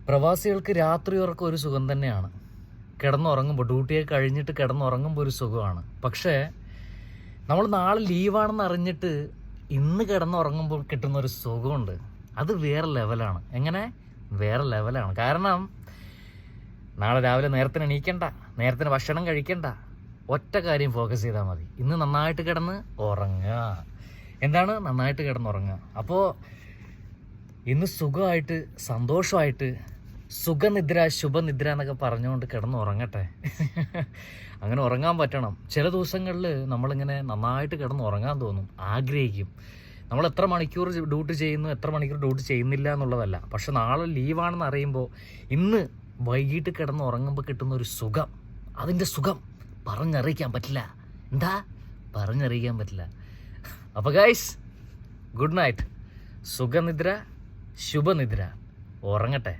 പ്രവാസികൾക്ക് രാത്രി ഉറക്കം ഒരു സുഖം തന്നെയാണ്. കിടന്നുറങ്ങുമ്പോൾ, ഡ്യൂട്ടിയെ കഴിഞ്ഞിട്ട് കിടന്നുറങ്ങുമ്പോൾ ഒരു സുഖമാണ്. പക്ഷേ നമ്മൾ നാളെ ലീവാണെന്ന് അറിഞ്ഞിട്ട് ഇന്ന് കിടന്നുറങ്ങുമ്പോൾ കിട്ടുന്ന ഒരു സുഖമുണ്ട്. അത് വേറെ ലെവലാണ്. എങ്ങനെ? വേറെ ലെവലാണ്. കാരണം നാളെ രാവിലെ നേരത്തിന് എണീക്കണ്ട, നേരത്തിന് ഭക്ഷണം കഴിക്കണ്ട, ഒറ്റ കാര്യം ഫോക്കസ് ചെയ്താൽ മതി. ഇന്ന് നന്നായിട്ട് കിടന്ന് ഉറങ്ങുക. എന്താണ്? നന്നായിട്ട് കിടന്നുറങ്ങുക. അപ്പോൾ ഇന്ന് സുഖമായിട്ട് സന്തോഷമായിട്ട് സുഖനിദ്ര ശുഭനിദ്ര എന്നൊക്കെ പറഞ്ഞുകൊണ്ട് കിടന്നുറങ്ങട്ടെ. അങ്ങനെ ഉറങ്ങാൻ പറ്റണം. ചില ദിവസങ്ങളിൽ നമ്മളിങ്ങനെ നന്നായിട്ട് കിടന്ന് ഉറങ്ങാൻ തോന്നും, ആഗ്രഹിക്കും. നമ്മൾ എത്ര മണിക്കൂർ ഡ്യൂട്ടി ചെയ്യുന്നു, എത്ര മണിക്കൂർ ഡ്യൂട്ടി ചെയ്യുന്നില്ല എന്നുള്ളതല്ല. പക്ഷെ നാളെ ലീവാണെന്ന് അറിയുമ്പോൾ ഇന്ന് വൈകിട്ട് കിടന്ന് ഉറങ്ങുമ്പോൾ കിട്ടുന്ന ഒരു സുഖം, അതിൻ്റെ സുഖം പറഞ്ഞറിയിക്കാൻ പറ്റില്ല. എന്താ? പറഞ്ഞറിയിക്കാൻ പറ്റില്ല. അപ്പോൾ ഗൈസ്, ഗുഡ് നൈറ്റ്. സുഖനിദ്ര ശുഭനിദ്ര. ഉറങ്ങട്ടെ.